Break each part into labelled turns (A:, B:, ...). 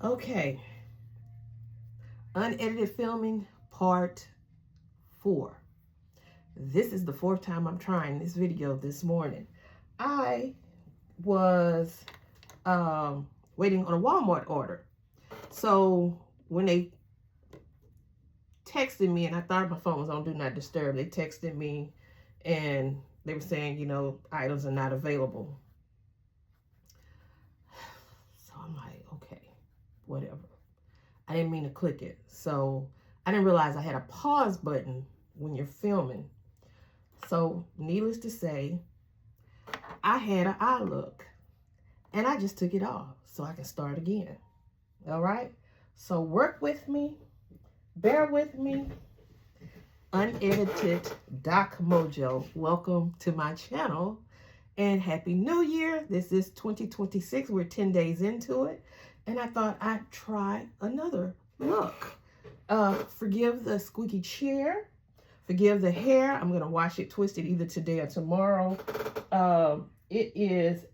A: Okay, unedited filming part 4. This is the 4th time I'm trying this video this morning. I was waiting on a Walmart order. So when they texted me, and I thought my phone was on Do Not Disturb, they texted me and they were saying, you know, items are not available. So I'm like, okay, whatever. I didn't mean to click it. So I didn't realize I had a pause button when you're filming. So needless to say, I had an eye look and I just took it off so I can start again. All right. So work with me, bear with me. Unedited Doc Mojo. Welcome to my channel and Happy New Year. This is 2026. We're 10 days into it. And I thought I'd try another look. Forgive the squeaky chair. Forgive the hair. I'm going to wash it, twist it either today or tomorrow. It is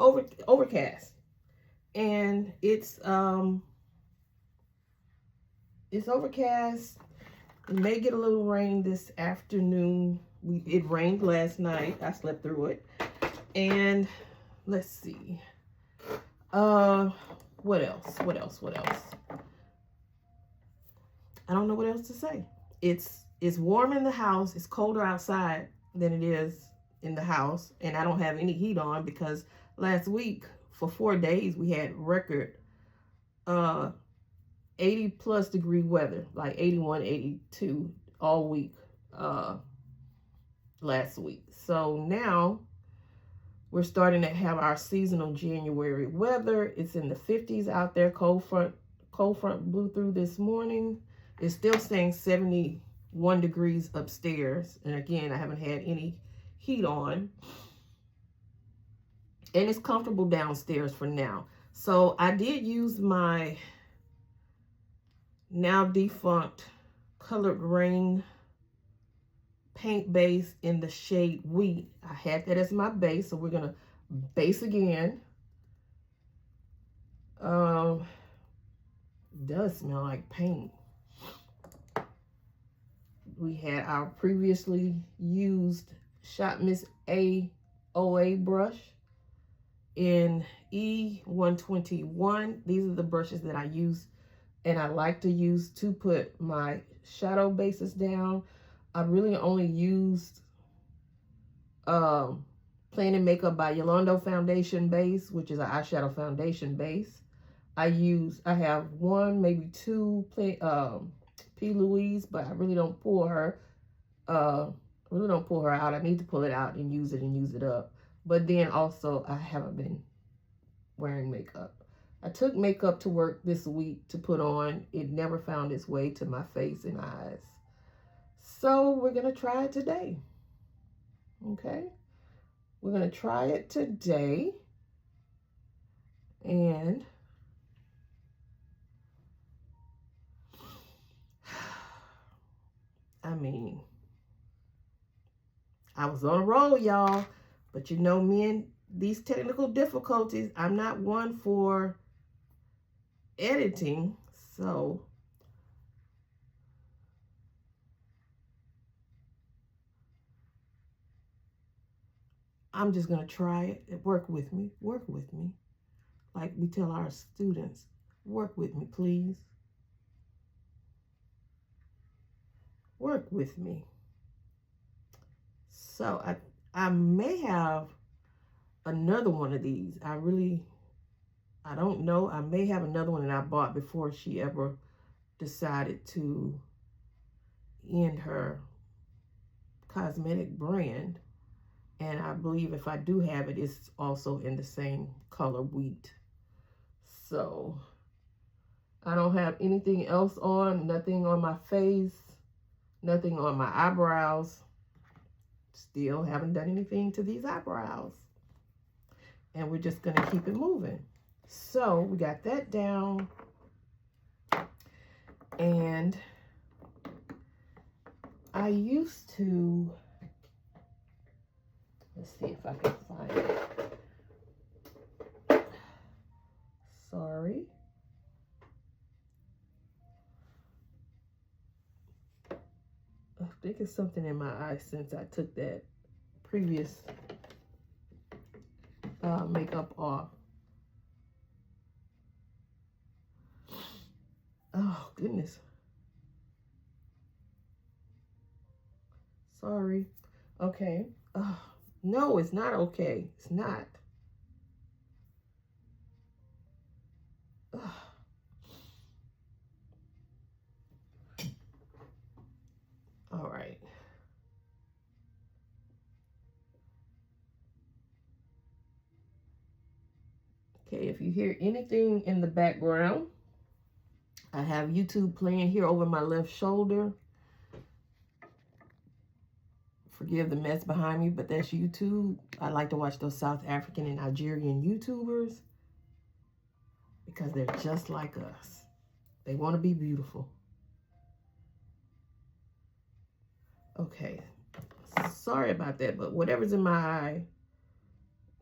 A: overcast. And it's overcast. It may get a little rain this afternoon. It rained last night. I slept through it. And let's see. What else? I don't know what else to say. It's warm in the house. It's colder outside than it is in the house. And I don't have any heat on because last week for 4 days we had record 80 plus degree weather, like 81, 82 all week last week. So now we're starting to have our seasonal January weather. It's in the 50s out there. Cold front blew through this morning. It's still saying 71 degrees upstairs. And again, I haven't had any heat on. And it's comfortable downstairs for now. So I did use my now defunct colored rain paint base in the shade Wheat. I had that as my base, so we're gonna base again. It does smell like paint. We had our previously used Shop Miss AOA brush in E121. These are the brushes that I use and I like to use to put my shadow bases down. I really only used Plan and Makeup by Yolanda foundation base, which is an eyeshadow foundation base. I have one, maybe two P. Louise, but I really don't pull her. out. I need to pull it out and use it up. But then also I haven't been wearing makeup. I took makeup to work this week to put on. It never found its way to my face and eyes. So we're going to try it today. Okay? We're going to try it today. And I mean, I was on a roll, y'all. But you know, me and these technical difficulties, I'm not one for editing. So I'm just going to try it. Work with me. Like we tell our students, work with me, please. Work with me. So I may have another one of these. I don't know. I may have another one that I bought before she ever decided to end her cosmetic brand. And I believe if I do have it, it's also in the same color Wheat. So I don't have anything else on, nothing on my face, nothing on my eyebrows. Still haven't done anything to these eyebrows. And we're just going to keep it moving. So we got that down. And I used to, Let's see if I can find it. Sorry. I think it's something in my eye since I took that previous makeup off. Oh, goodness. Sorry. Okay. Oh, no, it's not okay. It's not. Ugh. All right. Okay, if you hear anything in the background, I have YouTube playing here over my left shoulder. Forgive the mess behind me, but that's YouTube. I like to watch those South African and Nigerian YouTubers because they're just like us. They want to be beautiful. Okay, sorry about that, but whatever's in my eye,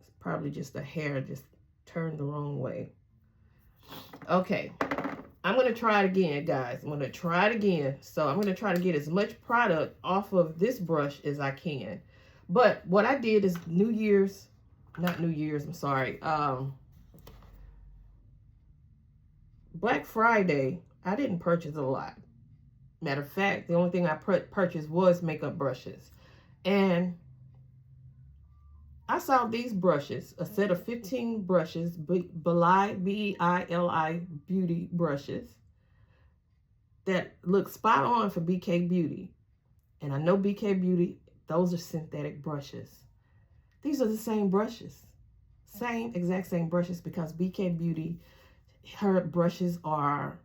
A: it's probably just the hair just turned the wrong way. Okay, I'm going to try it again, guys. I'm going to try it again. So I'm going to try to get as much product off of this brush as I can. But what I did is Black Friday, I didn't purchase a lot. Matter of fact, the only thing I purchased was makeup brushes. And I saw these brushes, a set of 15 brushes, B-E-I-L-I beauty brushes that look spot on for BK Beauty. And I know BK Beauty, those are synthetic brushes. These are the same brushes. Exact same brushes, because BK Beauty, her brushes are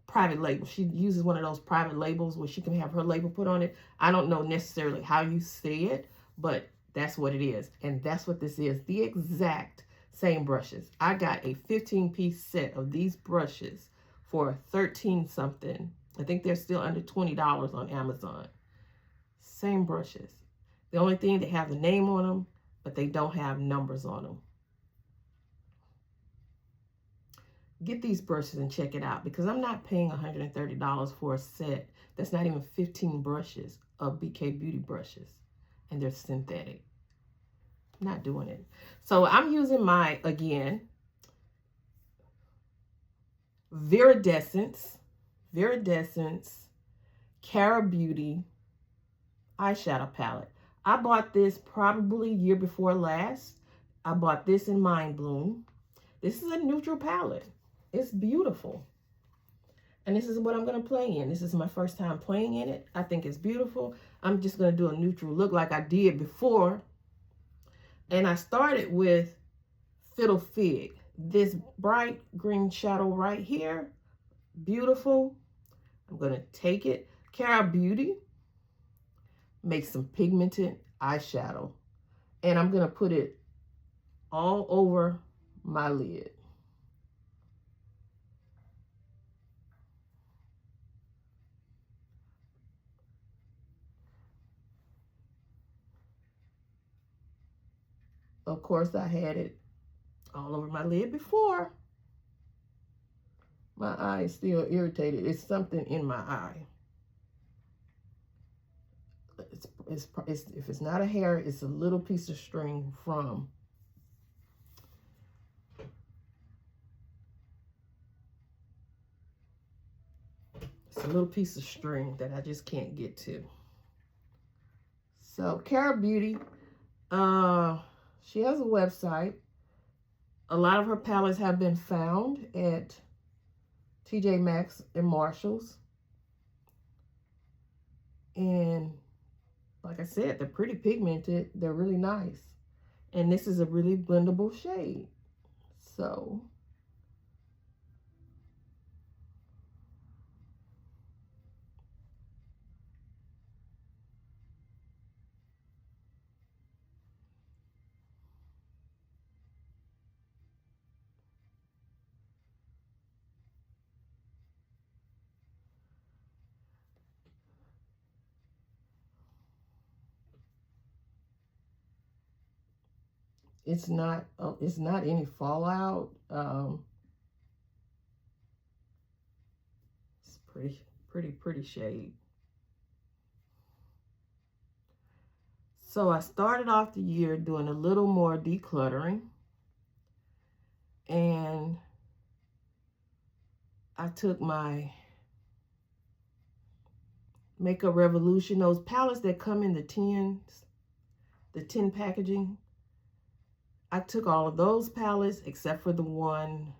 A: private label. She uses one of those private labels where she can have her label put on it. I don't know necessarily how you say it, but that's what it is. And that's what this is. The exact same brushes. I got a 15-piece set of these brushes for 13 something. I think they're still under $20 on Amazon. Same brushes. The only thing, they have the name on them, but they don't have numbers on them. Get these brushes and check it out, because I'm not paying $130 for a set that's not even 15 brushes of BK Beauty brushes, and they're synthetic. Not doing it. So I'm using my, again, Viridescence Cara Beauty eyeshadow palette. I bought this probably year before last. I bought this in Mind Bloom. This is a neutral palette. It's beautiful. And this is what I'm going to play in. This is my first time playing in it. I think it's beautiful. I'm just going to do a neutral look like I did before. And I started with Fiddle Fig. This bright green shadow right here. Beautiful. I'm going to take it. Cara Beauty. Make some pigmented eyeshadow. And I'm going to put it all over my lid. Of course, I had it all over my lid before. My eye is still irritated. It's something in my eye. If it's not a hair, it's a little piece of string from it's a little piece of string that I just can't get to. So Cara Beauty, she has a website. A lot of her palettes have been found at TJ Maxx and Marshalls. And like I said, they're pretty pigmented. They're really nice. And this is a really blendable shade. So It's not any fallout. It's pretty shade. So I started off the year doing a little more decluttering, and I took my Makeup Revolution, those palettes that come in the tins, the tin packaging. I took all of those palettes except for the one,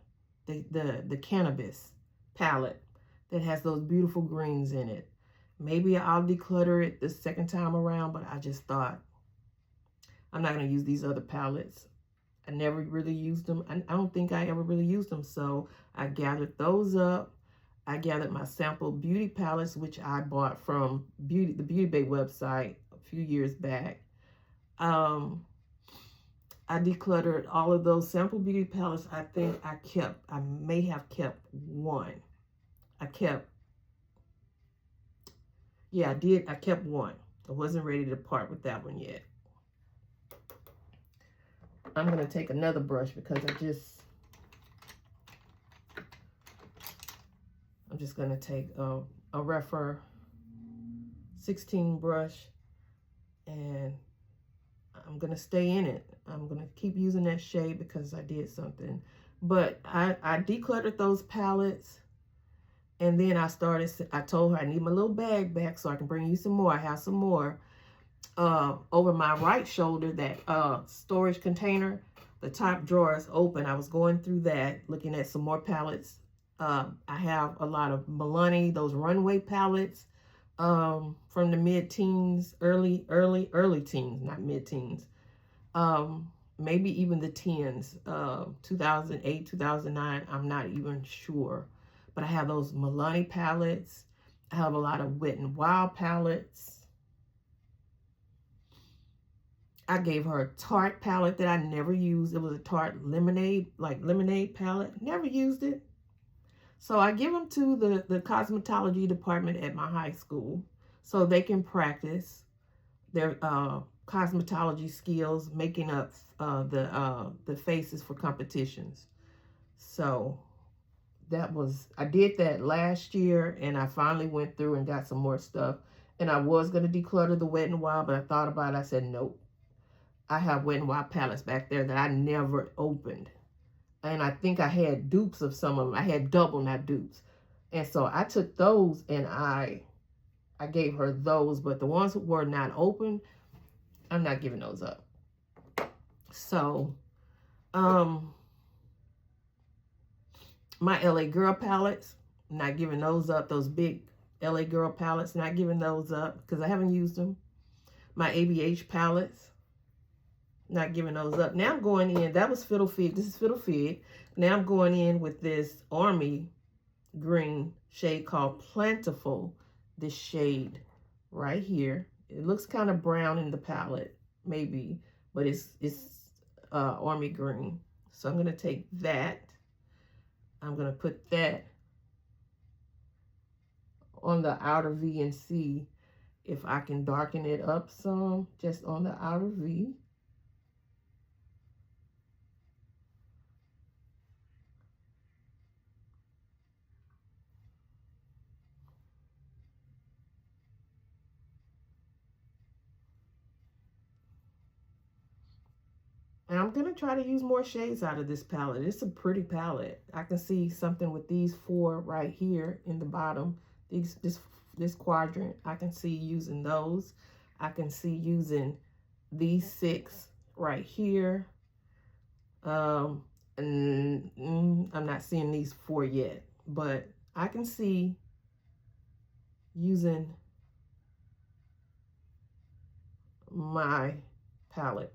A: the cannabis palette that has those beautiful greens in it. Maybe I'll declutter it the second time around, but I just thought I'm not going to use these other palettes. I never really used them. I don't think I ever really used them. So I gathered those up. I gathered my sample beauty palettes, which I bought from the Beauty Bay website a few years back. I decluttered all of those sample beauty palettes. I think I may have kept one. I kept one. I wasn't ready to part with that one yet. I'm going to take another brush because I'm just going to take a Refer 16 brush, and I'm going to stay in it. I'm going to keep using that shade because I did something. But I decluttered those palettes, and then I told her I need my little bag back so I can bring you some more. I have some more. Over my right shoulder, that storage container, the top drawer is open. I was going through that, looking at some more palettes. I have a lot of Milani, those runway palettes, from the mid-teens, early teens, not mid-teens. Maybe even the 10s, 2008, 2009, I'm not even sure. But I have those Milani palettes. I have a lot of WetnWild palettes. I gave her a Tarte palette that I never used. It was a Tarte lemonade palette. Never used it. So I give them to the cosmetology department at my high school so they can practice their cosmetology skills, making up the faces for competitions. So I did that last year, and I finally went through and got some more stuff. And I was going to declutter the Wet n Wild, but I thought about it. I said, nope. I have Wet n Wild palettes back there that I never opened. And I think I had dupes of some of them. I had double, not dupes. And so I took those and I gave her those. But the ones that were not open, I'm not giving those up. So, my LA Girl palettes, not giving those up. Those big LA Girl palettes, not giving those up because I haven't used them. My ABH palettes, not giving those up. Now I'm going in, that was Fiddle Fig. This is Fiddle Fig. Now I'm going in with this Army green shade called Plentiful. This shade right here. It looks kind of brown in the palette, maybe, but it's Army green. So I'm going to take that. I'm going to put that on the outer V and see if I can darken it up some, just on the outer V. And I'm going to try to use more shades out of this palette. It's a pretty palette. I can see something with these 4 right here in the bottom. This quadrant, I can see using those. I can see using these 6 right here. And I'm not seeing these 4 yet. But I can see using my palette.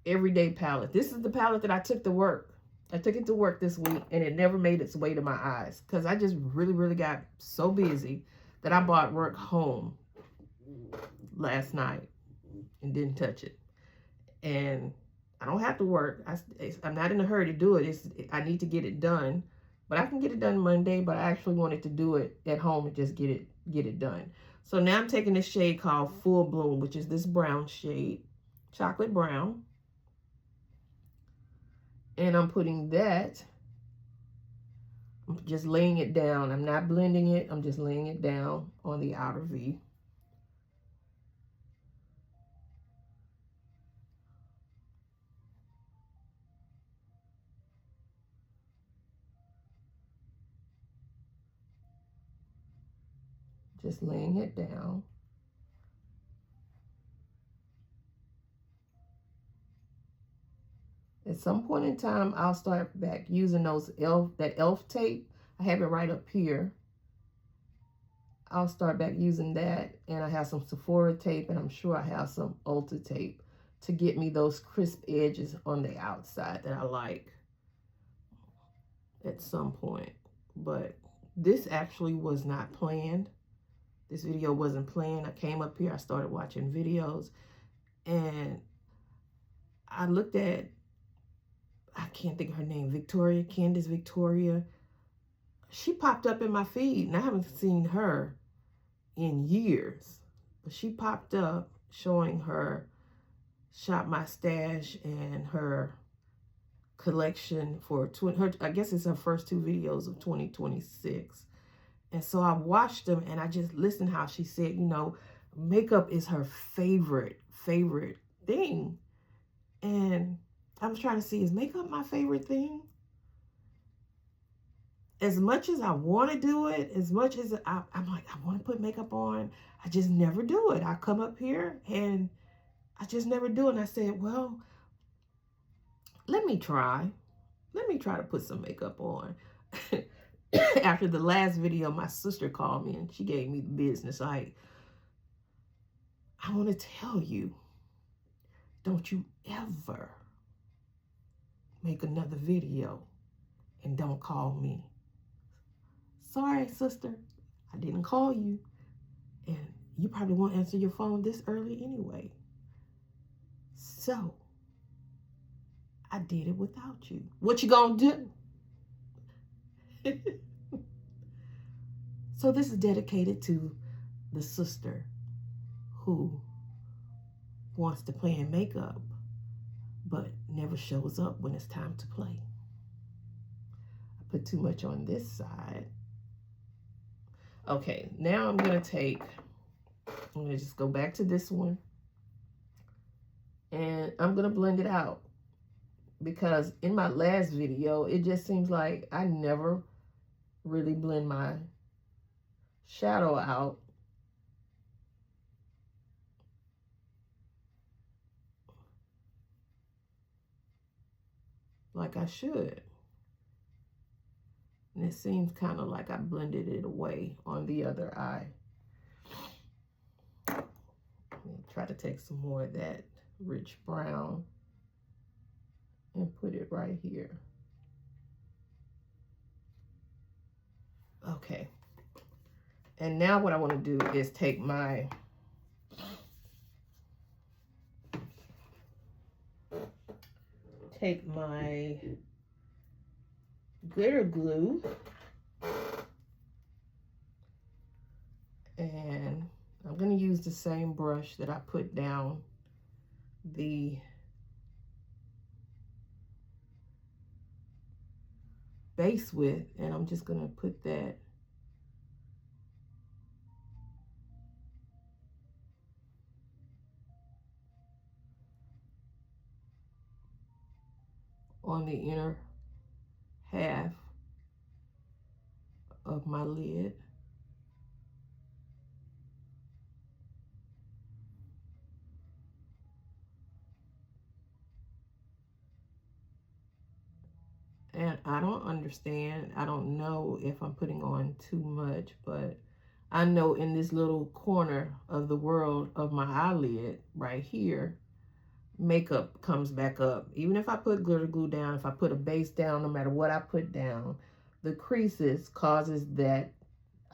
A: Everyday palette. This is the palette that I took to work. I took it to work this week, and it never made its way to my eyes because I just really got so busy that I brought work home last night and didn't touch it. And I don't have to work. I'm not in a hurry to do it. I need to get it done, but I can get it done Monday. But I actually wanted to do it at home and just get it done. So now I'm taking this shade called Full Bloom, which is this brown shade. chocolate brown. And I'm putting that, I'm just laying it down. I'm not blending it. I'm just laying it down on the outer V. Just laying it down. At some point in time, I'll start back using that elf tape. I have it right up here. I'll start back using that, and I have some Sephora tape, and I'm sure I have some Ulta tape to get me those crisp edges on the outside that I like at some point. But this actually was not planned. This video wasn't planned. I came up here, I started watching videos, and I looked at, I can't think of her name, Candace Victoria. She popped up in my feed, and I haven't seen her in years. But she popped up showing her Shop My Stash and her collection for her, I guess it's her first 2 videos of 2026. And so I watched them, and I just listened how she said, you know, makeup is her favorite thing. And I was trying to see, is makeup my favorite thing? As much as I want to do it, as much as I'm like, I want to put makeup on, I just never do it. I come up here and I just never do it. And I said, well, let me try to put some makeup on. After the last video, my sister called me and she gave me the business. Like, I want to tell you, don't you ever make another video and don't call me. Sorry, sister, I didn't call you. And you probably won't answer your phone this early anyway. So, I did it without you. What you gonna do? So this is dedicated to the sister who wants to play in makeup, but never shows up when it's time to play. I put too much on this side. Okay, now I'm gonna just go back to this one, and I'm gonna blend it out, because in my last video, it just seems like I never really blend my shadow out. Like I should. And it seems kind of like I blended it away on the other eye. Try to take some more of that rich brown and put it right here. Okay. And now what I want to do is take my glitter glue, and I'm going to use the same brush that I put down the base with, and I'm just going to put that on the inner half of my lid. And I don't understand, I don't know if I'm putting on too much, but I know in this little corner of the world of my eyelid right here, makeup comes back up. Even if I put glitter glue down, if I put a base down, no matter what I put down, the creases causes that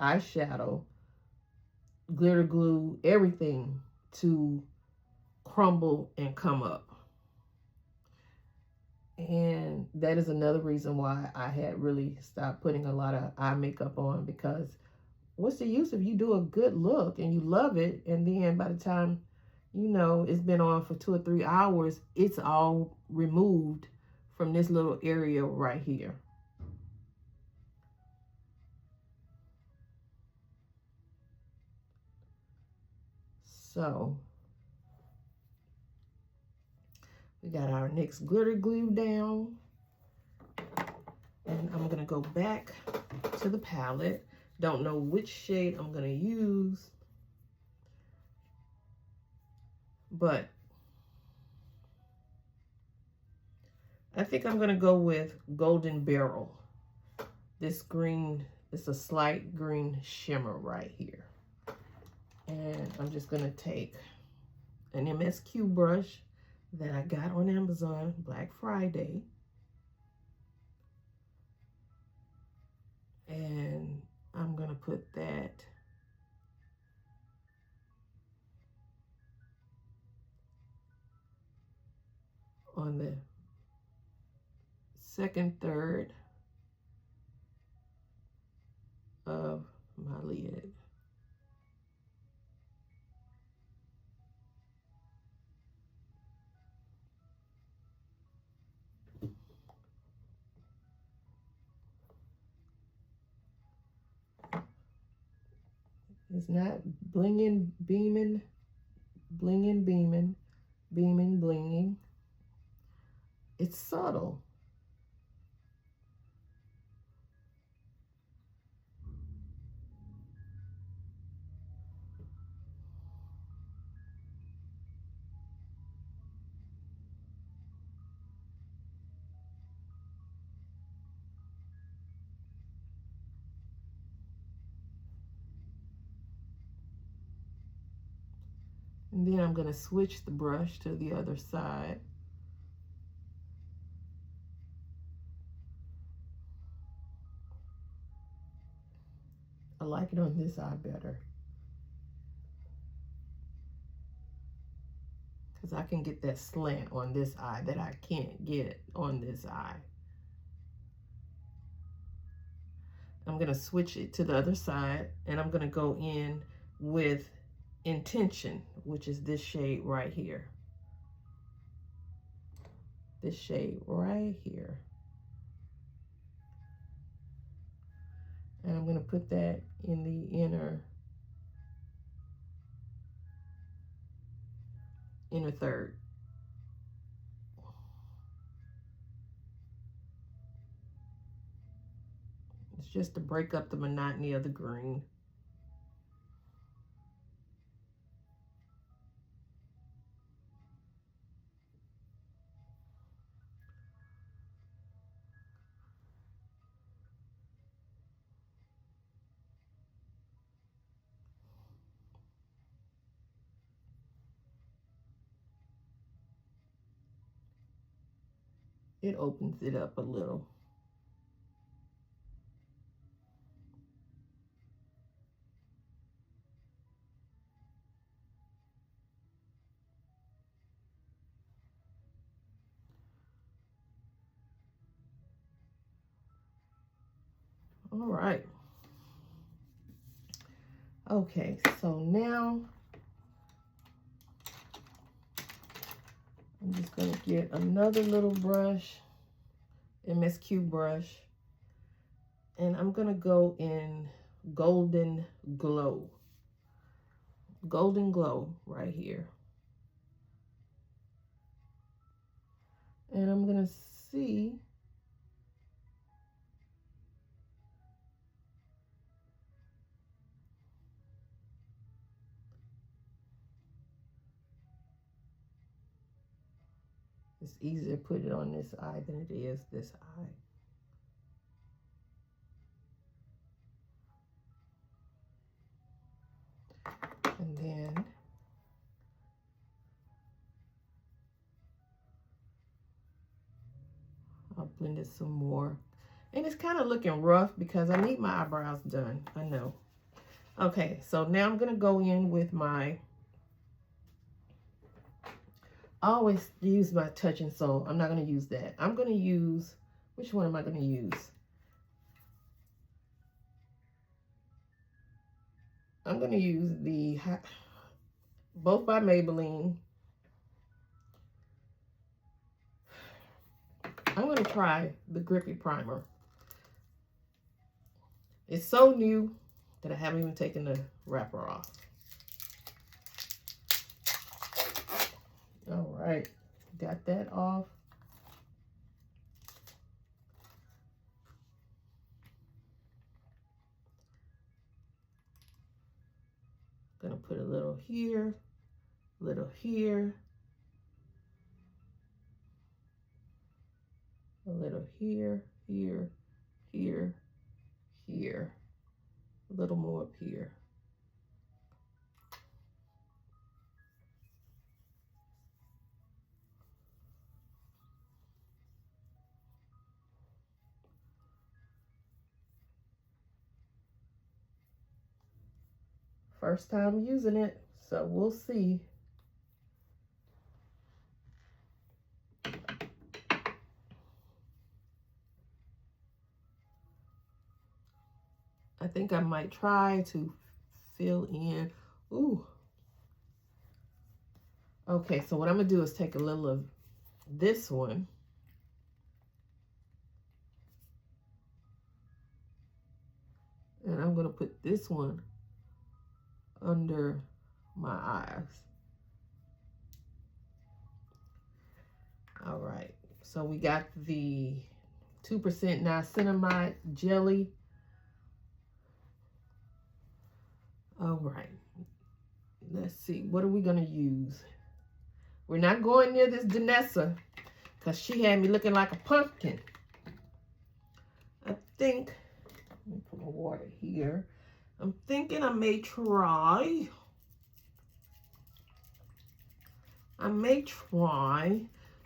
A: eyeshadow, glitter glue, everything to crumble and come up. And that is another reason why I had really stopped putting a lot of eye makeup on, because what's the use if you do a good look and you love it, and then by the time, you know, it's been on for 2 or 3 hours, it's all removed from this little area right here. So we got our next glitter glue down. And I'm going to go back to the palette. Don't know which shade I'm going to use, but I think I'm going to go with Golden Barrel. This green, it's a slight green shimmer right here. And I'm just going to take an MSQ brush that I got on Amazon Black Friday. And I'm going to put that on the second third of my lid. It's not blinging, beaming, blinging, beaming, beaming, blinging. It's subtle. And then I'm going to switch the brush to the other side. I like it on this eye better, because I can get that slant on this eye that I can't get on this eye. I'm going to switch it to the other side, and I'm going to go in with Intention, which is this shade right here. This shade right here. And I'm going to put that in the inner third. It's just to break up the monotony of the green. It opens it up a little. All right. Okay, so now I'm just going to get another little brush, MSQ brush, and I'm going to go in Golden Glow. Golden Glow right here. And I'm going to see it's easier to put it on this eye than it is this eye. And then I'll blend it some more. And it's kind of looking rough because I need my eyebrows done. I know. Okay, so now I'm going to go in with my, I always use my Touch and Soul. I'm not going to use that. I'm going to use, which one am I going to use? I'm going to use the both by Maybelline. I'm going to try the Grippy Primer. It's so new that I haven't even taken the wrapper off. All right, got that off. Gonna put a little here, a little here, a little here, here, here, here, a little more up here. First time using it, so we'll see. I think I might try to fill in. Ooh. Okay, so what I'm gonna do is take a little of this one. And I'm gonna put this one under my eyes. All right, so we got the 2% niacinamide jelly. All right, let's see, what are we gonna use? We're not going near this Danessa because she had me looking like a pumpkin. I think, let me put my water here. I'm thinking I may try. Let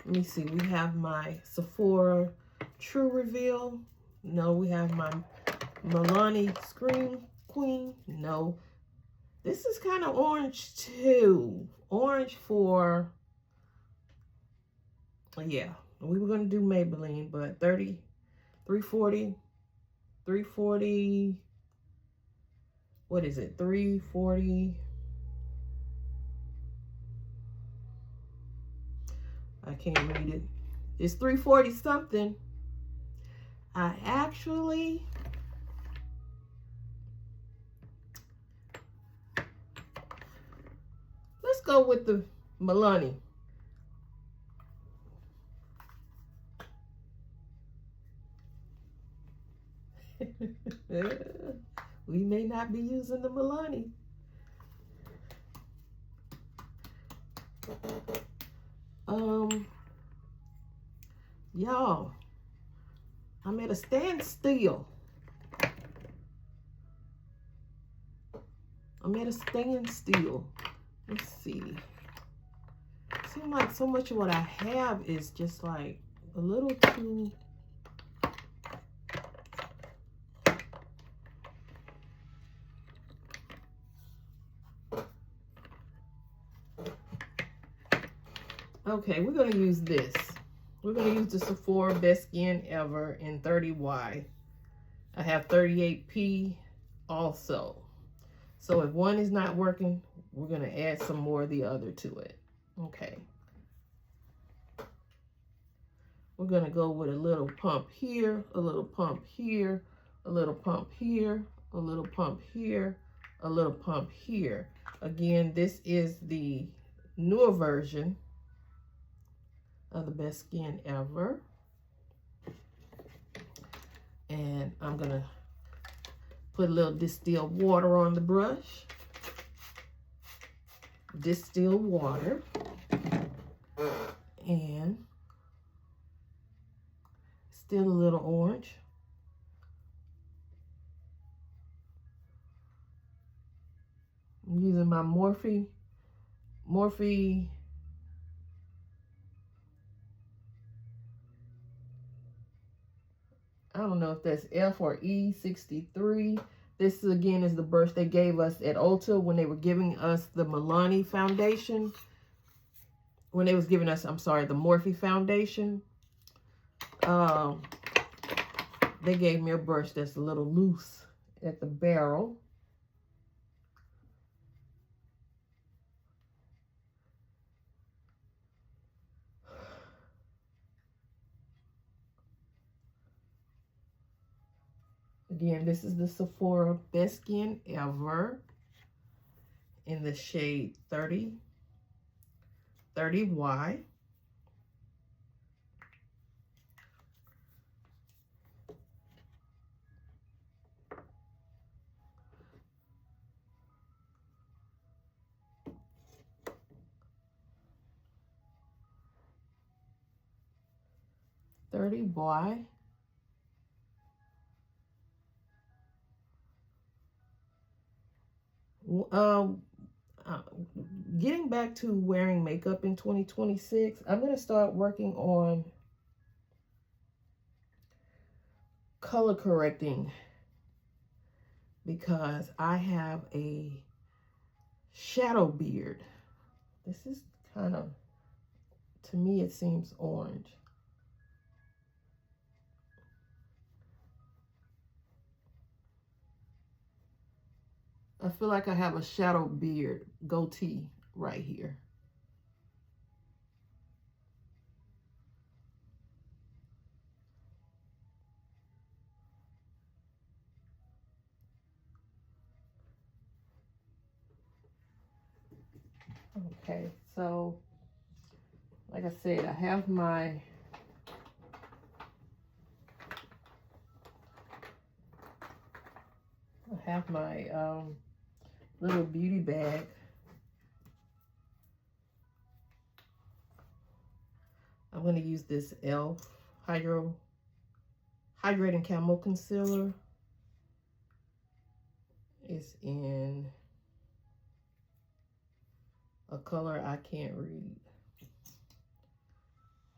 A: me see, we have my Sephora True Reveal. No, we have my Milani Scream Queen. No. This is kind of orange too. Orange for, yeah, we were going to do Maybelline, but 340, what is it, 340, I can't read it. It's 340 something. I actually, let's go with the Milani. We may not be using the Milani. Y'all, I'm at a standstill. Let's see. Seems like so much of what I have is just like a little too. Okay, we're going to use this. We're going to use the Sephora Best Skin Ever in 30Y. I have 38P also. So if one is not working, we're going to add some more of the other to it. Okay. We're going to go with a little pump here, a little pump here, a little pump here, a little pump here, a little pump here. Again, this is the newer version of the Best Skin Ever. And I'm gonna put a little distilled water on the brush. Distilled water. And still a little orange. I'm using my Morphe I don't know if that's F or E63. This again is the brush they gave us at Ulta when they were giving us the Milani foundation. When they was giving us, I'm sorry, the Morphe foundation. They gave me a brush that's a little loose at the barrel. Again, this is the Sephora Best Skin Ever in the shade 30Y. Getting back to wearing makeup in 2026, I'm going to start working on color correcting because I have a shadow beard. This is kind of, to me, it seems orange. I feel like I have a shadow beard goatee right here. Okay, so like I said, I have my little beauty bag. I'm going to use this e.l.f. Hydrating Camo Concealer. It's in a color I can't read.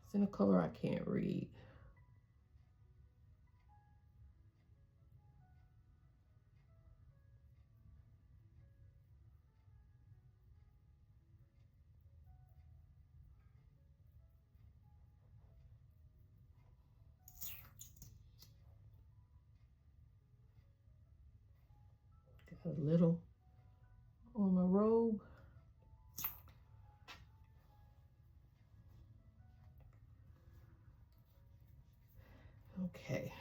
A: It's in a color I can't read. Got a little on my robe. Okay.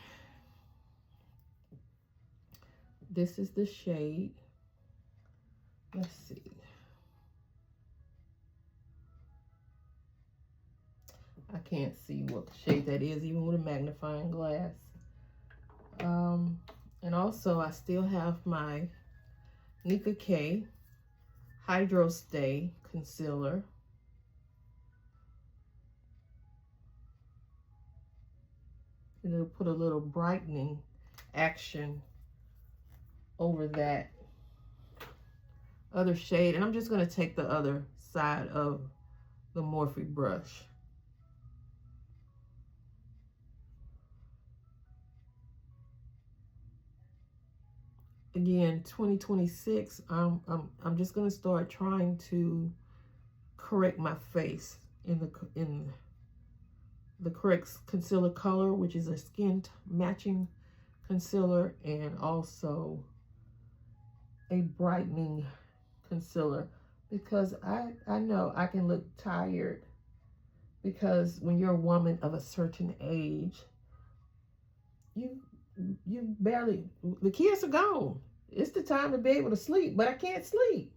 A: This is the shade. Let's see. I can't see what shade that is, even with a magnifying glass. And also, I still have my Nika K Hydro Stay Concealer. It'll put a little brightening action over that other shade. And I'm just going to take the other side of the Morphe brush. Again, 2026, I'm just going to start trying to correct my face in the correct concealer color, which is a skin matching concealer, and also a brightening concealer, because I know I can look tired, because when you're a woman of a certain age, you barely, the kids are gone. It's the time to be able to sleep, but I can't sleep.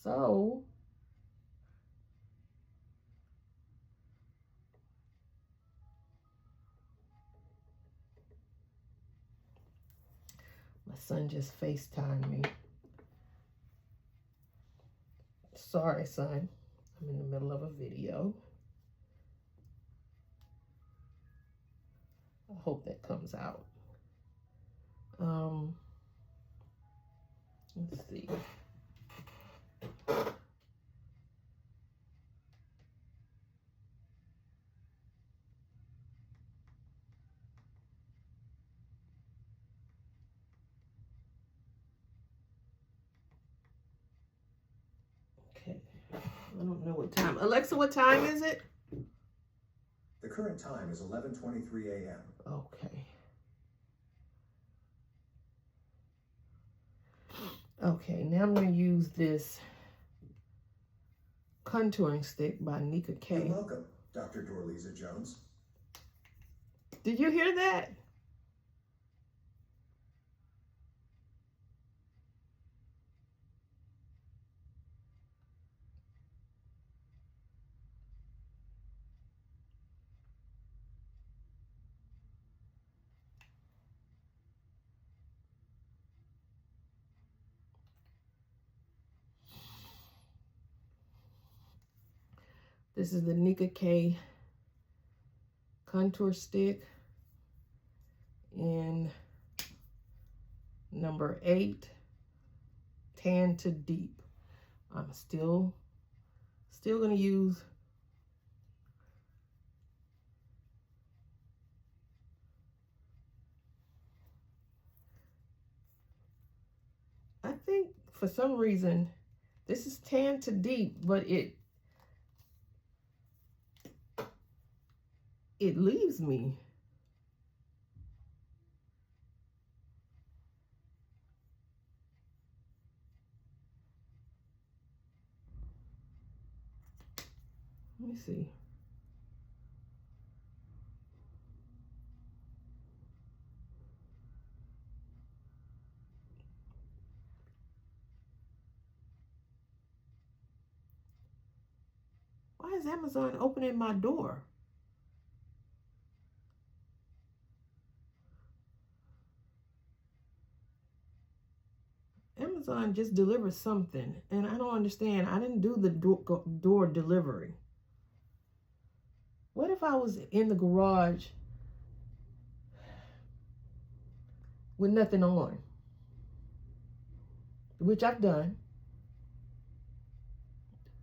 A: So my son just FaceTimed me. Sorry, son. I'm in the middle of a video. I hope that comes out. Let's see. Okay. I don't know what time. Alexa, what time is it?
B: The current time is 11:23 a.m.
A: Okay. Okay, now I'm going to use this contouring stick by Nika K.
B: You're welcome, Dr. Dorlisa Jones.
A: Did you hear that? This is the Nika K contour stick in number 8, Tan to Deep. I'm still gonna use I think for some reason this is Tan to Deep, but it leaves me. Let me see. Why is Amazon opening my door? Amazon just delivered something, and I don't understand. I didn't do the door delivery. What if I was in the garage with nothing on? Which I've done.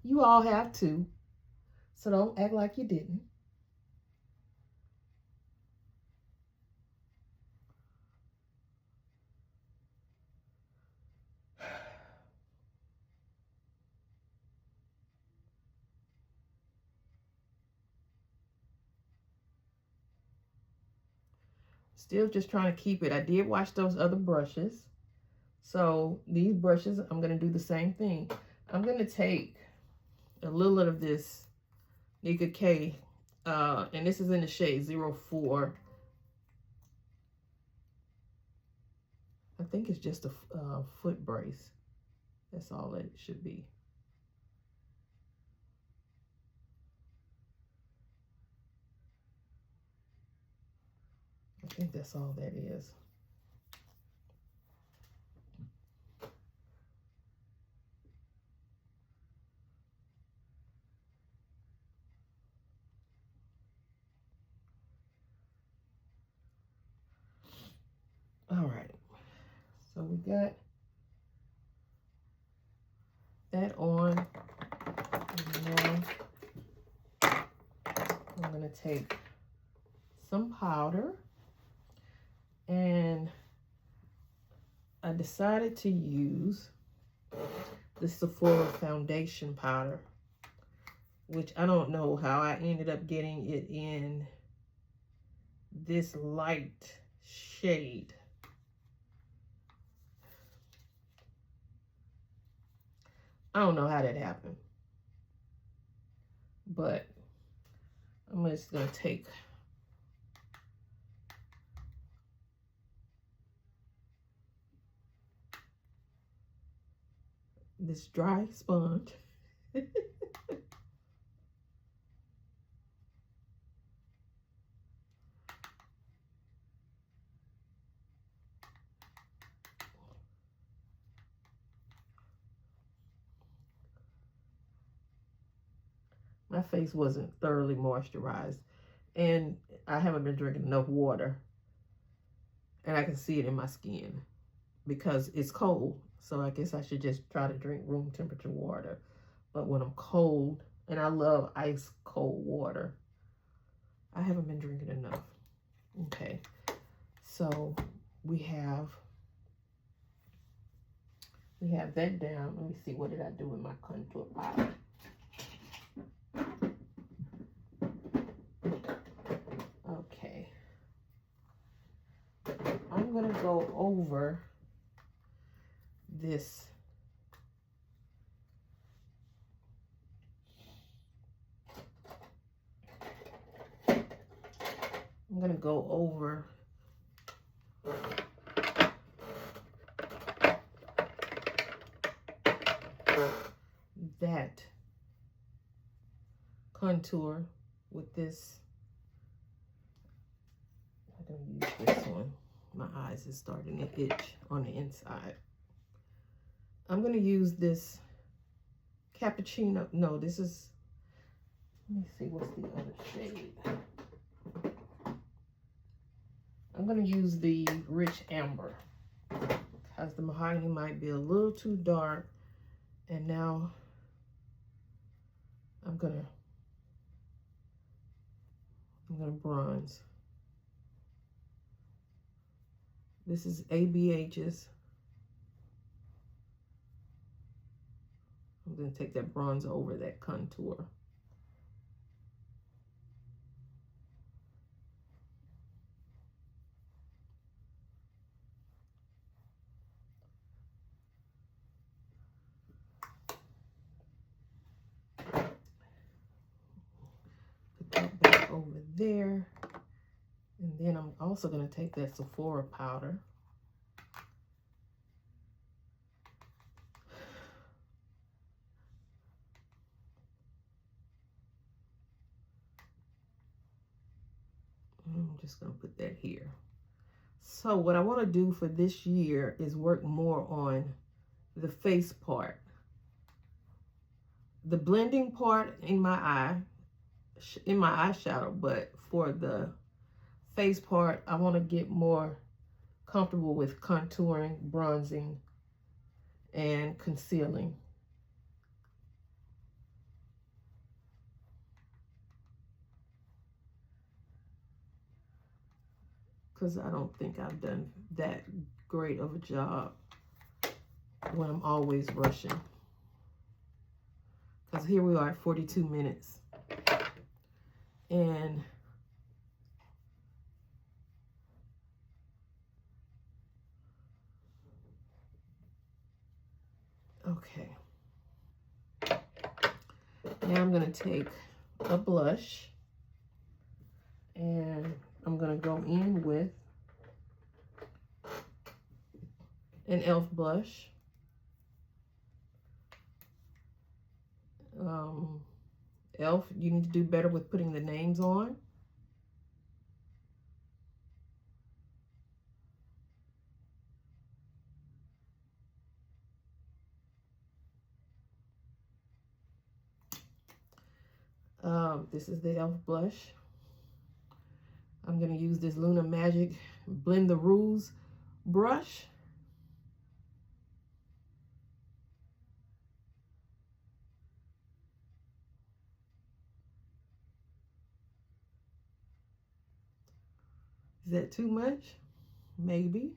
A: You all have too. So don't act like you didn't. Still just trying to keep it. I did wash those other brushes. So these brushes, I'm going to do the same thing. I'm going to take a little of this Nika K, and this is in the shade 04. I think it's just a foot brace. That's all that it should be. I think that's all that is. All right, so we got that on. And now I'm gonna take some powder, and I decided to use the Sephora foundation powder, which I don't know how I ended up getting it in this light shade. I don't know how that happened, but I'm just gonna take this dry sponge. My face wasn't thoroughly moisturized, and I haven't been drinking enough water, and I can see it in my skin because it's cold. So I guess I should just try to drink room temperature water. But when I'm cold, and I love ice cold water, I haven't been drinking enough. Okay, so we have that down. Let me see, what did I do with my contour powder? Okay, I'm gonna go over this I'm gonna go over that contour with this. I'm gonna use this one. My eyes is starting to itch on the inside. I'm gonna use this cappuccino. No, this is, let me see what's the other shade. I'm gonna use the rich amber because the mahogany might be a little too dark. And now I'm gonna bronze. This is ABH's. I'm gonna take that bronze over that contour. Put that back over there. And then I'm also gonna take that Sephora powder. I'm just gonna put that here. So what I want to do for this year is work more on the face part. The blending part in my eye, in my eyeshadow, but for the face part, I want to get more comfortable with contouring, bronzing, and concealing. Because I don't think I've done that great of a job when I'm always rushing. Because here we are at 42 minutes. And okay. Now I'm going to take a blush and I'm going to go in with an e.l.f. blush. e.l.f., you need to do better with putting the names on. This is the e.l.f. blush. I'm going to use this Luna Magic Blend the Rules brush. Is that too much? Maybe.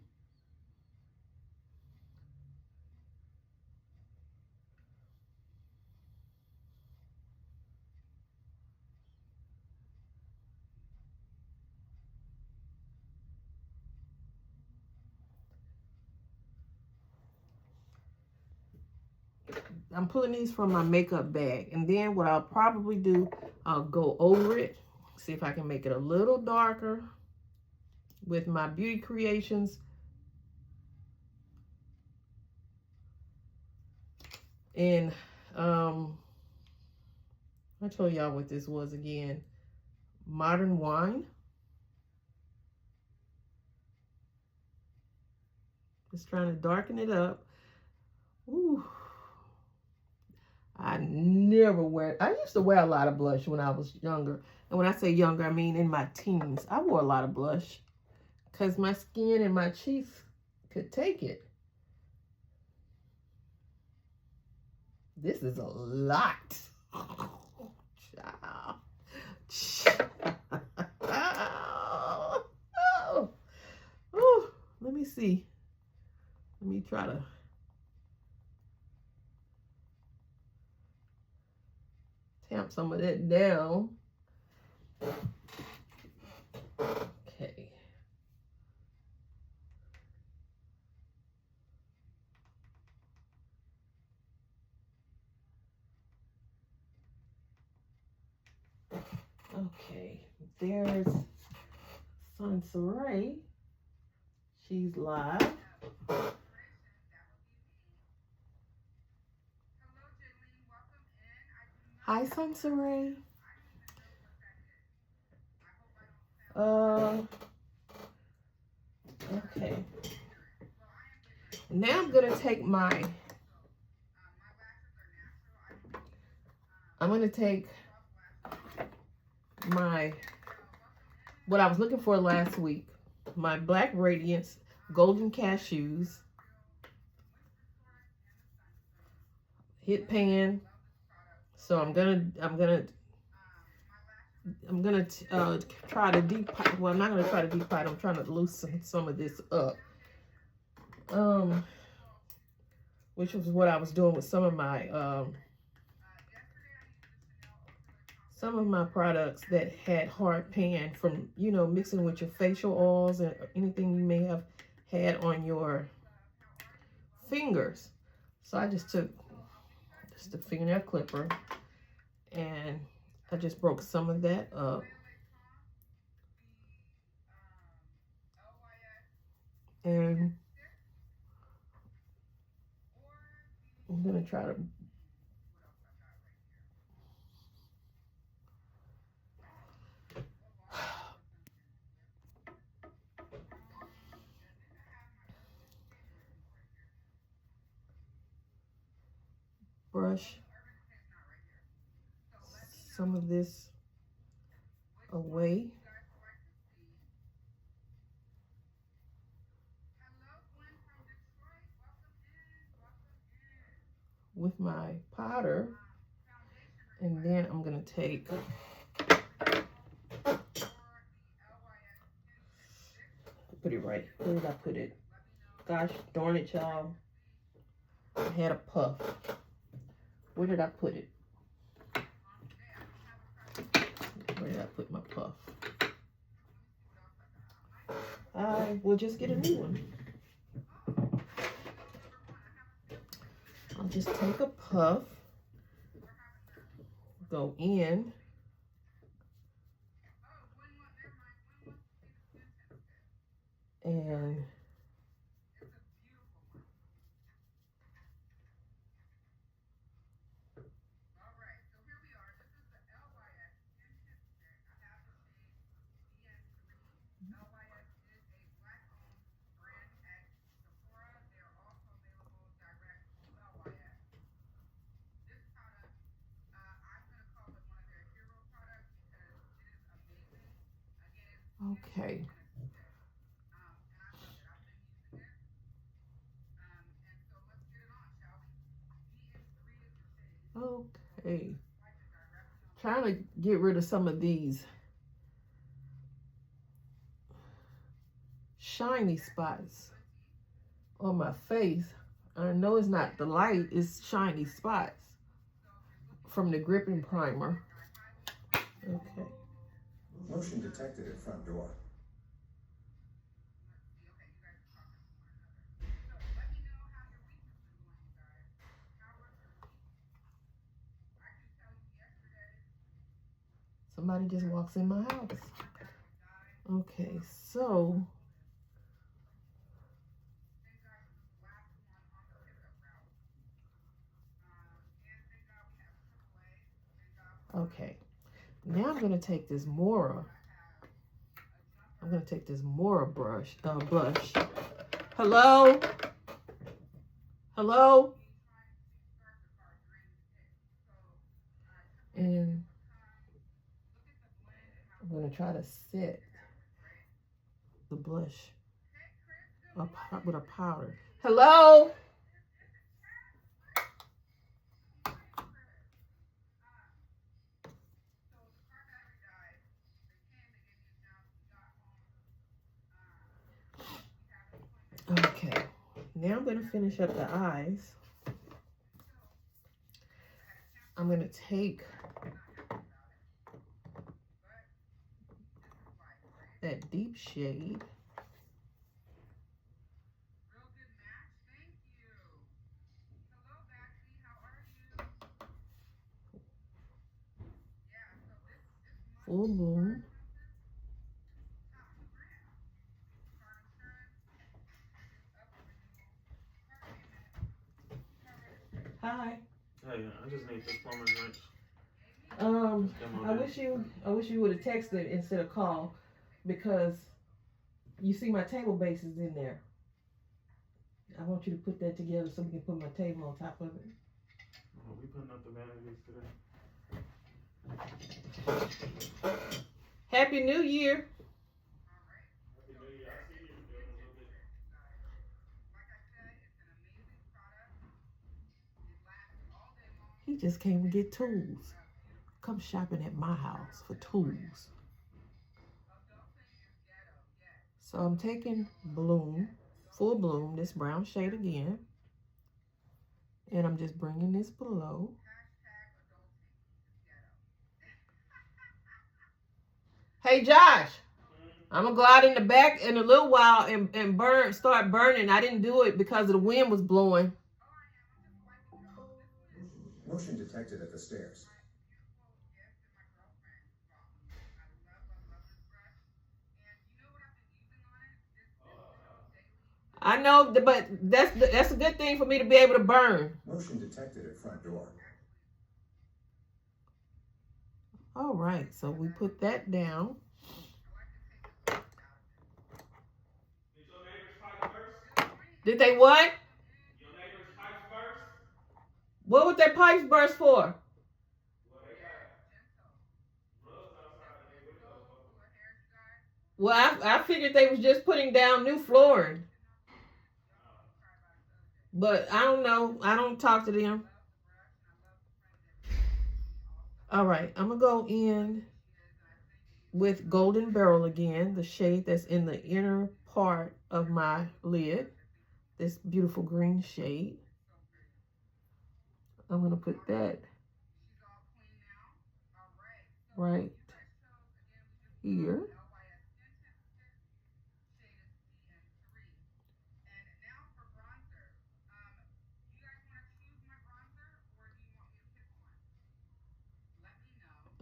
A: I'm pulling these from my makeup bag. And then what I'll probably do, I'll go over it. See if I can make it a little darker with my Beauty Creations. And I told y'all what this was again. Modern Wine. Just trying to darken it up. Ooh. I used to wear a lot of blush when I was younger. And when I say younger, I mean in my teens. I wore a lot of blush because my skin and my cheeks could take it. This is a lot. Let me see. Let me try to tamp some of that down. Okay. Okay, there's Sunsaray. She's live. Hi, Sunsaray. Okay. Now I'm gonna take my. What I was looking for last week. My Black Radiance Golden Cashews. Hit pan. So I'm gonna try to deep pot. Well, I'm not gonna try to deep pot. I'm trying to loosen some of this up. Which was what I was doing with some of my products that had hard pan from, you know, mixing with your facial oils and anything you may have had on your fingers. So I just took just a fingernail clipper and I just broke some of that up. And I'm gonna try to brush some of this away. With my powder, and then I'm gonna take put it right. Where did I put it? Gosh darn it, y'all. I had a puff. Where did I put it? Where did I put my puff? I will just get a new one. I'll just take a puff, go in, and okay. Okay. Trying to get rid of some of these shiny spots on my face. I know it's not the light, it's shiny spots from the gripping primer. Okay.
B: Motion detected at front door.
A: Somebody just walks in my house. Okay, so okay. Now I'm gonna take this Mora. I'm gonna take this Mora blush. Hello? Hello? And I'm gonna try to set the blush up with a powder. Hello? Okay, now I'm gonna finish up the eyes. I'm gonna take that deep shade. Full Moon.
C: Hey, I just need this plumber's wrench.
A: I wish you would have texted instead of call, because you see my table base is in there. I want you to put that together so we can put my table on top of it.
C: Oh, we putting up the vanities today.
A: Happy New Year.
C: Happy New Year. I see you in the building a little bit.
A: He just came to get tools. Come shopping at my house for tools. So I'm taking Bloom, Full Bloom, this brown shade again. And I'm just bringing this below. Hey, Josh. I'm going to go out in the back in a little while and start burning. I didn't do it because the wind was blowing.
B: Motion detected at the stairs.
A: I know, but that's a good thing for me to be able to burn.
B: Motion detected at front door.
A: All right, so we put that down.
C: Did your neighbors fight first?
A: Did they what?
C: Your neighbors pipes burst?
A: What would their pipes burst for?
C: Well, they got rugs outside and they windows open.
A: Well, I figured they was just putting down new flooring. But I don't know. I don't talk to them. All right, I'm going to go in with Golden Beryl again, the shade that's in the inner part of my lid. This beautiful green shade. I'm going to put that right here.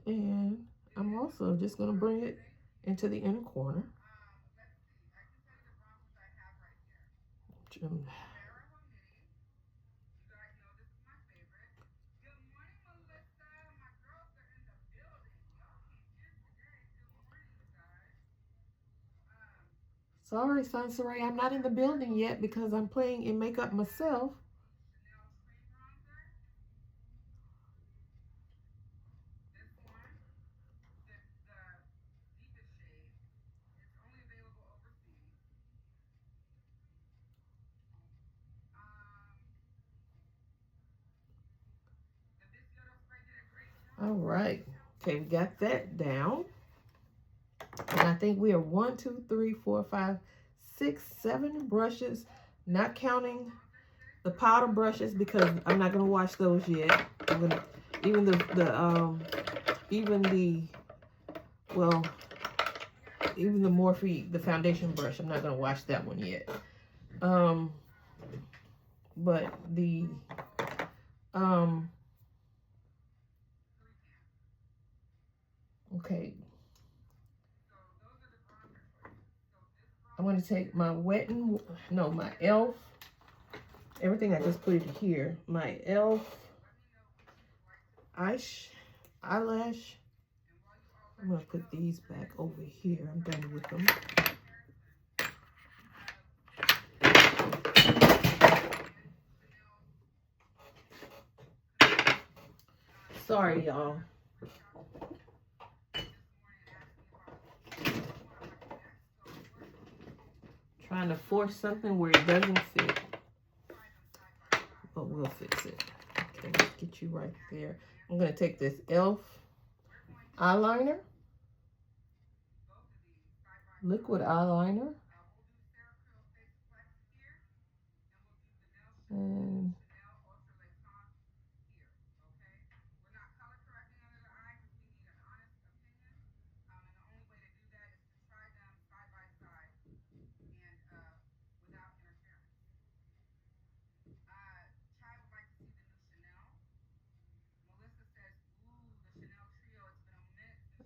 A: And I'm also just going to bring it into the inner corner. Sorry, Sansaray, I'm not in the building yet because I'm playing in makeup myself. All right. Okay, we got that down. And I think we are 1, 2, 3, 4, 5, 6, 7 brushes, not counting the powder brushes because I'm not gonna wash those yet. I'm gonna even the Morphe, the foundation brush, I'm not gonna wash that one yet. But the okay. I'm going to take my my e.l.f. Everything I just put it here. My e.l.f. eyelash. I'm going to put these back over here. I'm done with them. Sorry, y'all. Trying to force something where it doesn't fit. But we'll fix it. Okay, let's get you right there. I'm going to take this e.l.f. eyeliner. Liquid eyeliner. And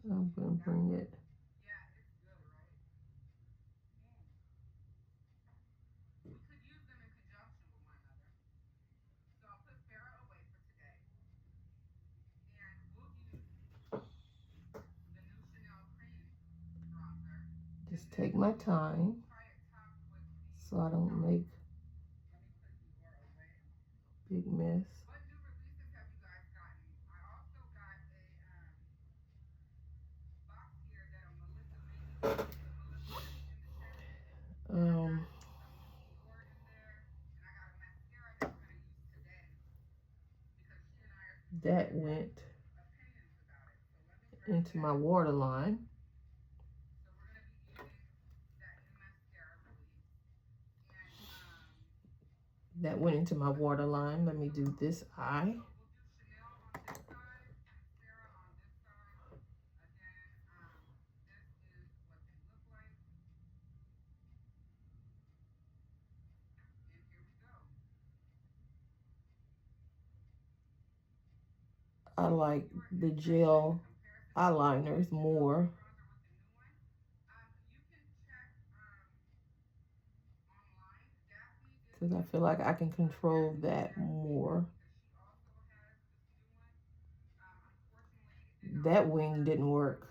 A: I'm going to bring it. take my time so I don't make big mess. That went into my waterline. That went into my waterline. Let me do this eye. I like the gel eyeliners more because I feel like I can control that more. That wing didn't work.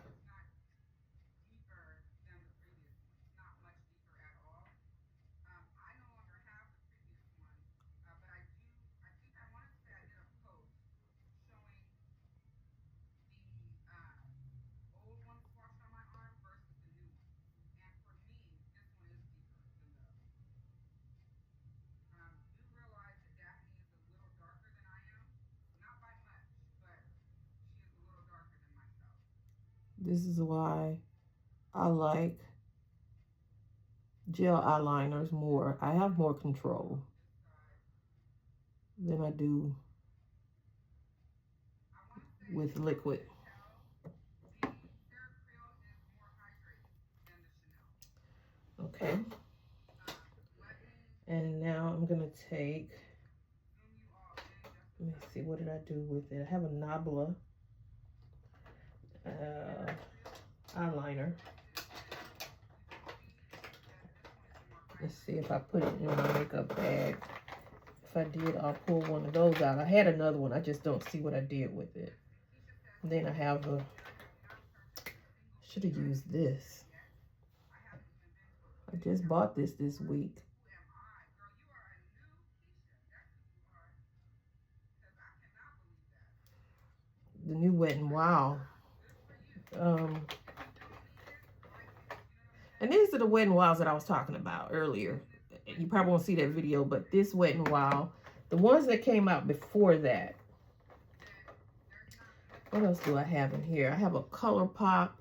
A: This is why I like gel eyeliners more. I have more control than I do with liquid. Okay. And now I'm gonna take, let me see, what did I do with it? I have a Nabla eyeliner. Let's see if I put it in my makeup bag. If I did, I'll pull one of those out. I had another one. I just don't see what I did with it. And then I have a, should have used this. I just bought this week. The new Wet n Wild. And these are the Wet n Wilds that I was talking about earlier. You probably won't see that video, but this Wet n Wild, the ones that came out before that. What else do I have in here? I have a Color Pop.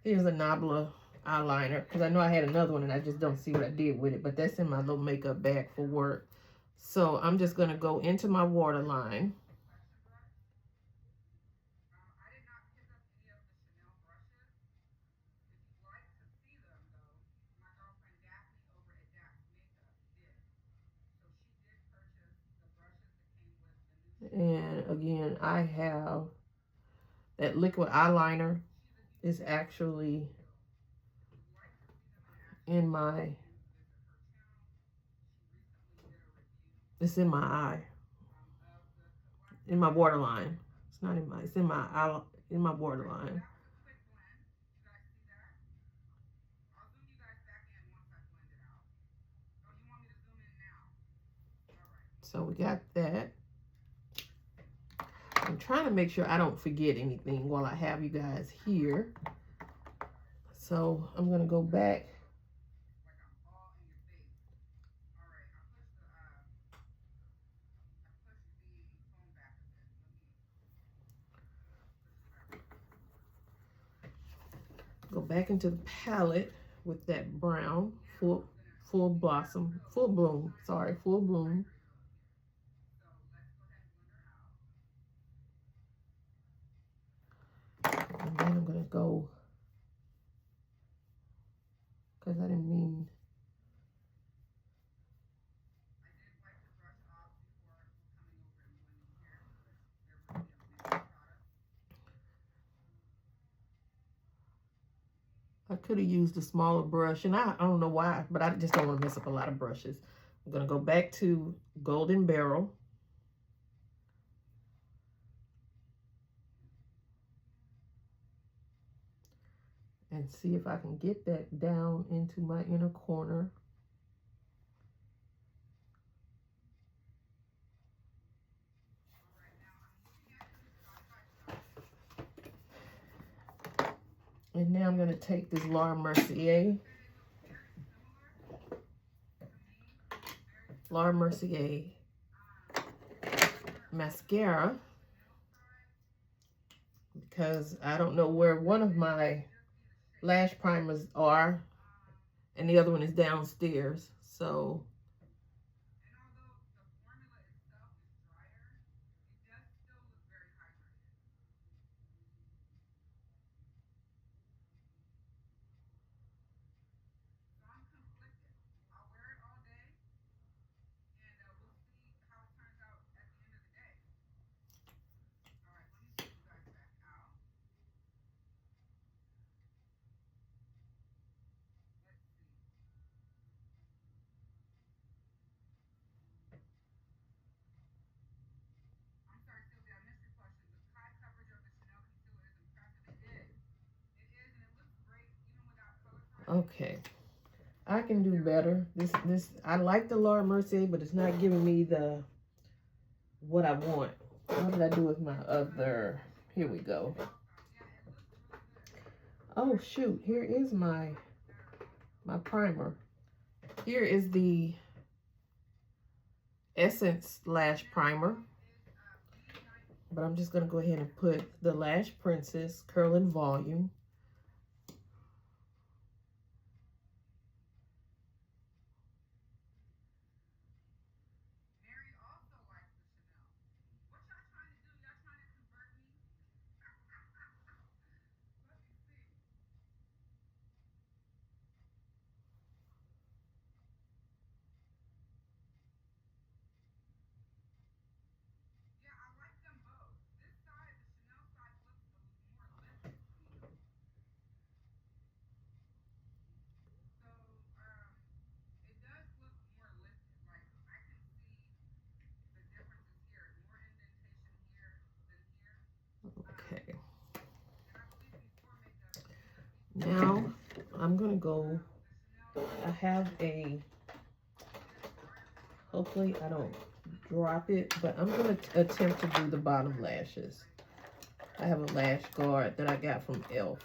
A: Here's a Nabla eyeliner, because I know I had another one and I just don't see what I did with it, but that's in my little makeup bag for work. So I'm just going to go into my waterline. And again, I have that liquid eyeliner is actually in my, it's in my eye, in my waterline. It's not in my, it's in my eye, in my waterline. So we got that. I'm trying to make sure I don't forget anything while I have you guys here. So I'm going to go back. Go back into the palette with that brown, full bloom. And then I'm going to go, because I didn't mean, I could have used a smaller brush, and I don't know why, but I just don't want to mess up a lot of brushes. I'm going to go back to Golden Barrel. and see if I can get that down into my inner corner. And now I'm going to take this Laura Mercier mascara, because I don't know where one of my lash primers are and the other one is downstairs. So okay, I can do better. This I like the Laura Mercier, but it's not giving me the what I want. What did I do with my other? Here we go. Oh shoot, here is my primer. Here is the Essence Lash Primer. But I'm just gonna go ahead and put the Lash Princess Curl and Volume. Okay. Now I'm gonna go, I have a, hopefully I don't drop it, but I'm gonna attempt to do the bottom lashes. I have a lash guard that I got from e.l.f.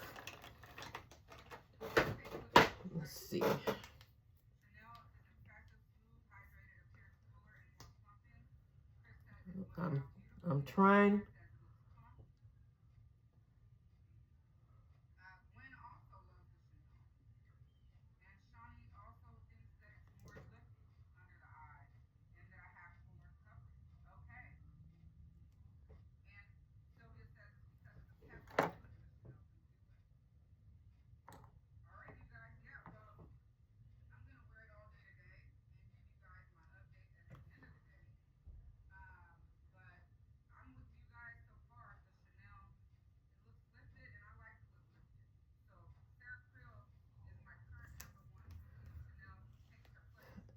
A: Let's see. I'm trying.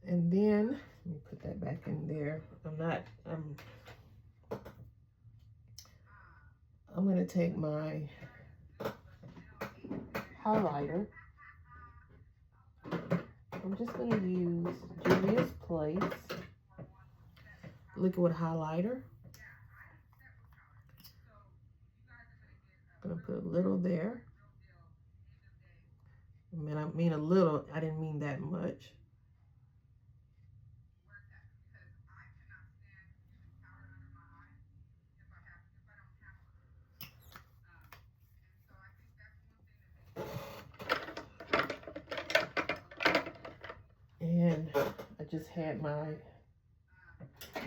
A: And then, let me put that back in there. I'm going to take my highlighter. I'm just going to use Juvia's Place liquid highlighter. I'm going to put a little there. I mean a little, I didn't mean that much. And I just had my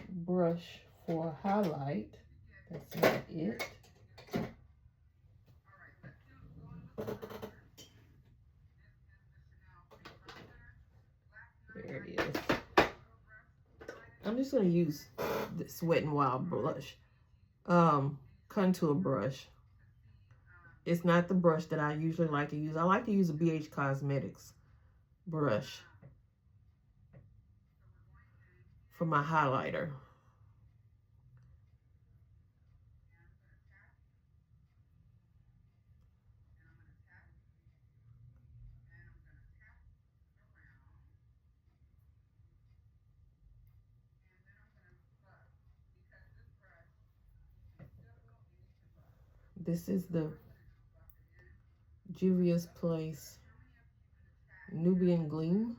A: brush for highlight. That's not it. There it is. I'm just going to use this WetnWild blush, contour brush. It's not the brush that I usually like to use. I like to use a BH Cosmetics brush for my highlighter. This is the Juvia's Place Nubian Gleam.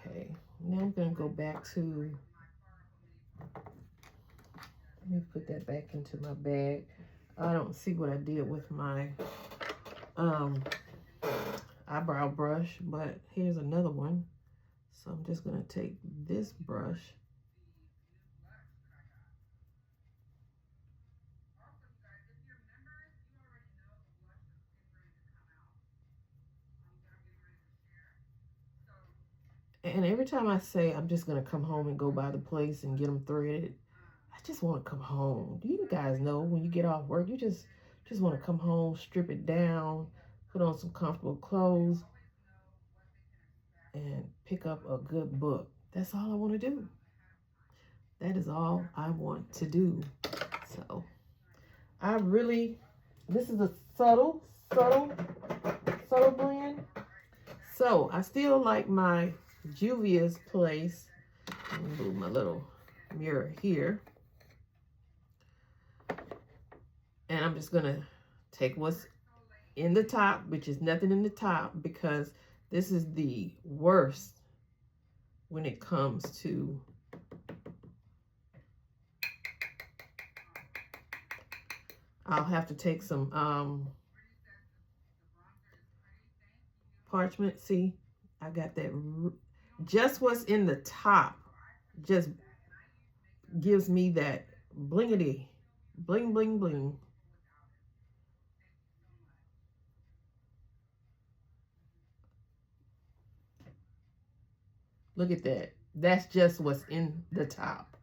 A: Okay, now I'm gonna go back to, let me put that back into my bag. I don't see what I did with my eyebrow brush, but here's another one. So I'm just gonna take this brush. And every time I say I'm just gonna come home and go by the place and get them threaded, I just want to come home. Do you guys know when you get off work, you just want to come home, strip it down, put on some comfortable clothes, and pick up a good book. That's all I want to do. That is all I want to do. So I really, this is a subtle blend. So I still like my Juvia's Place. Let me move my little mirror here. And I'm just gonna take what's in the top, which is nothing in the top, because this is the worst when it comes to I'll have to take some parchment. See, I got that. Just what's in the top just gives me that blingity, bling, bling, bling. Look at that. That's just what's in the top.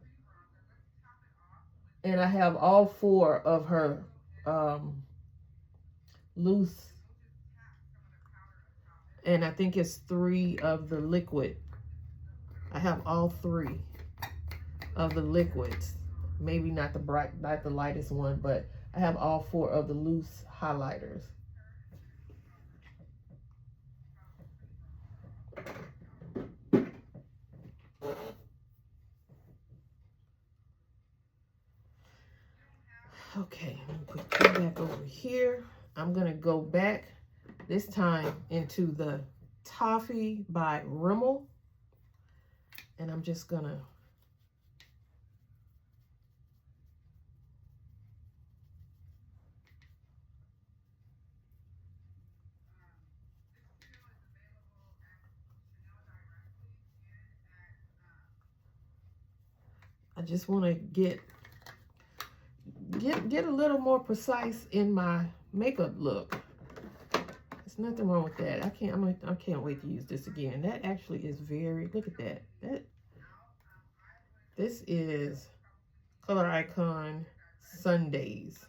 A: And I have all four of her loose, and I think it's 3 of the liquid. I have all 3 of the liquids. Maybe not the lightest one, but I have all 4 of the loose highlighters. Okay, I'm gonna put that back over here. I'm gonna go back this time into the Toffee by Rimmel, and I'm just gonna want to get a little more precise in my makeup look. There's nothing wrong with that. I can't wait to use this again. That actually is very, look at that. This is Color Icon Sundays.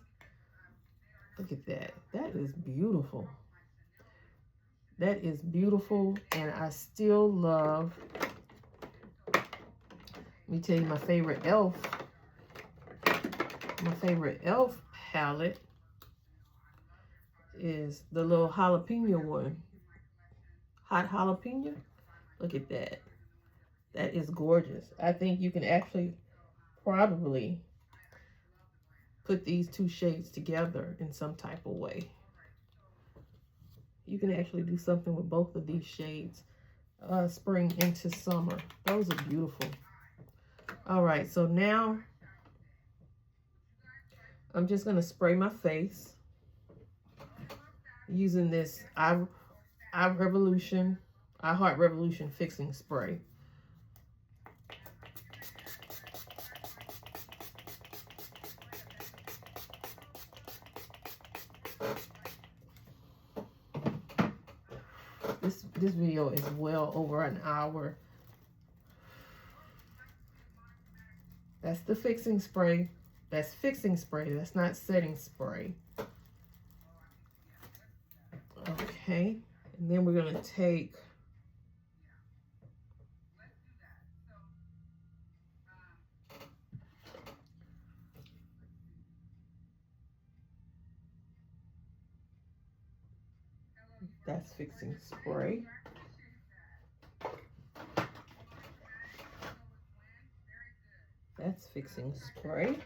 A: Look at that. That is beautiful. That is beautiful, and I still love, let me tell you my favorite e.l.f. My favorite e.l.f. palette is the little jalapeno one. Hot jalapeno. Look at that. That is gorgeous. I think you can actually probably put these 2 shades together in some type of way. You can actually do something with both of these shades. Spring into summer. Those are beautiful. All right, so now I'm just going to spray my face using this iHeart Revolution Fixing Spray. This video is well over an hour. That's the fixing spray. That's fixing spray. That's not setting spray. Okay. And then we're going to take that's fixing spray. That's fixing spray.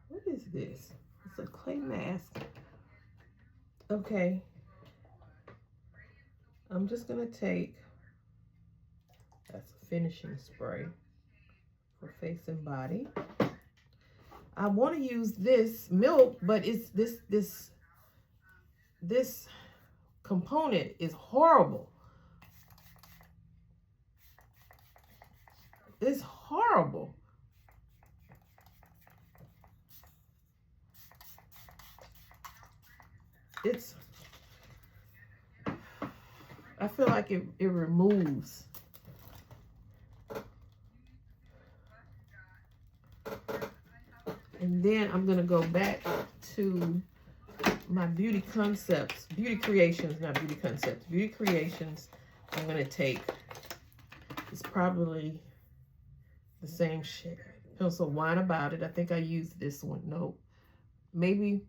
A: What is this? It's a clay mask. Okay. I'm just going to take, that's a finishing spray for face and body. I want to use this milk, but it's this component is horrible. It's horrible. I feel like it removes. And then I'm going to go back to my beauty concepts, beauty creations, not beauty concepts, beauty creations. I'm going to take, it's probably the same shade pencil, Wine About It. I think I used this one. No, maybe.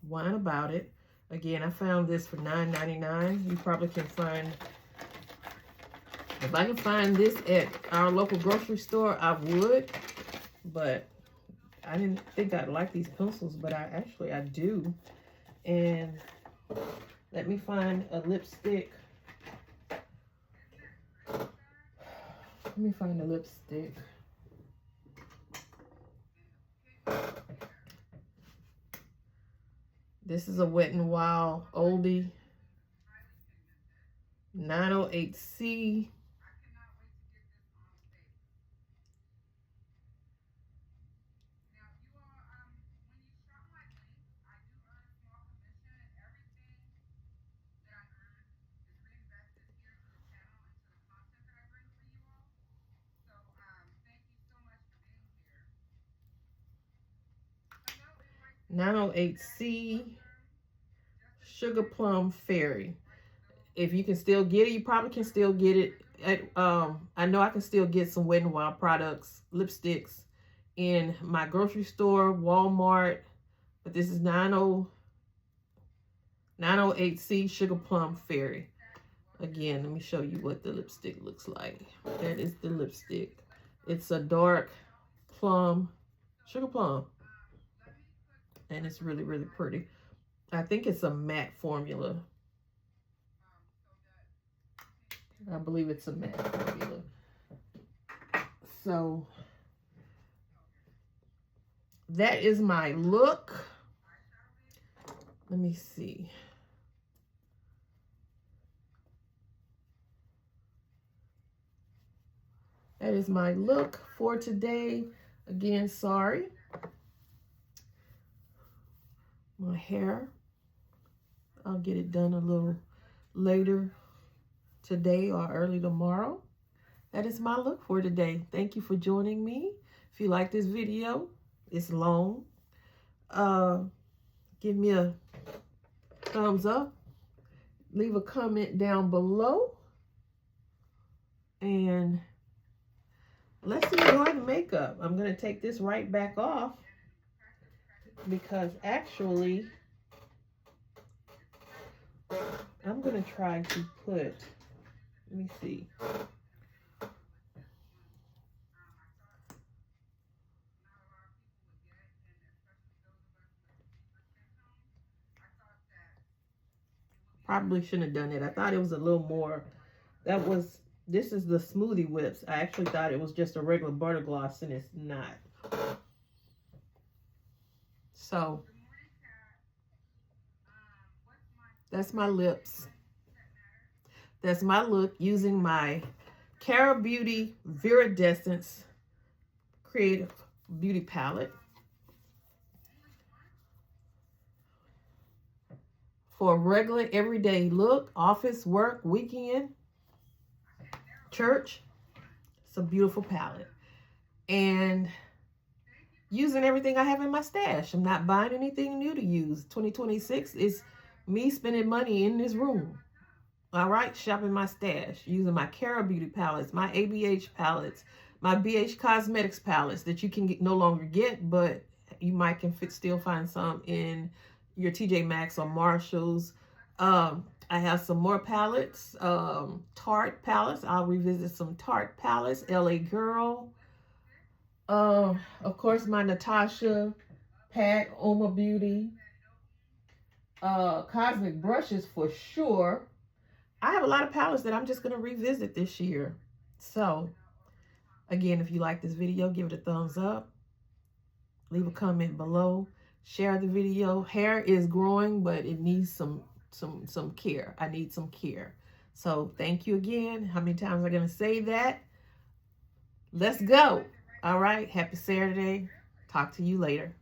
A: Wine About It. Again, I found this for $9.99. You probably can find, if I can find this at our local grocery store, I would. But I didn't think I'd like these pencils, but I do. And let me find a lipstick. Let me find a lipstick. This is a Wet n Wild oldie, 908C. .908C Sugar Plum Fairy. If you can still get it, you probably can still get it at, I know I can still get some Wet n Wild products, lipsticks in my grocery store, Walmart, but this is 908C Sugar Plum Fairy. Again, let me show you what the lipstick looks like. That is the lipstick. It's a dark plum, sugar plum. And it's really, really pretty. I think it's a matte formula. I believe it's a matte formula. So that is my look. Let me see. That is my look for today. Again, sorry. My hair, I'll get it done a little later today or early tomorrow. That is my look for today. Thank you for joining me. If you like this video, it's long. Give me a thumbs up. Leave a comment down below. And let's enjoy the makeup. I'm going to take this right back off because actually I'm going to try to put, let me see. Probably shouldn't have done it. I thought it was a little more. This is the Smoothie Whips. I actually thought it was just a regular butter gloss, and it's not. So that's my lips. That's my look using my Cara Beauty Viridescence Creative Beauty Palette. For a regular everyday look, office work, weekend, church, it's a beautiful palette. And using everything I have in my stash. I'm not buying anything new to use. 2026 is me spending money in this room. All right, shopping my stash, using my Cara Beauty palettes, my ABH palettes, my BH Cosmetics palettes that you can no longer get, but you might still find some in your TJ Maxx or Marshalls. I have some more palettes, Tarte palettes. I'll revisit some Tarte palettes, LA Girl. Of course, my Natasha Pat, Oma Beauty, Cosmic Brushes for sure. I have a lot of palettes that I'm just going to revisit this year. So, again, if you like this video, give it a thumbs up. Leave a comment below. Share the video. Hair is growing, but it needs some care. I need some care. So, thank you again. How many times am I going to say that? Let's go. All right. Happy Saturday. Talk to you later.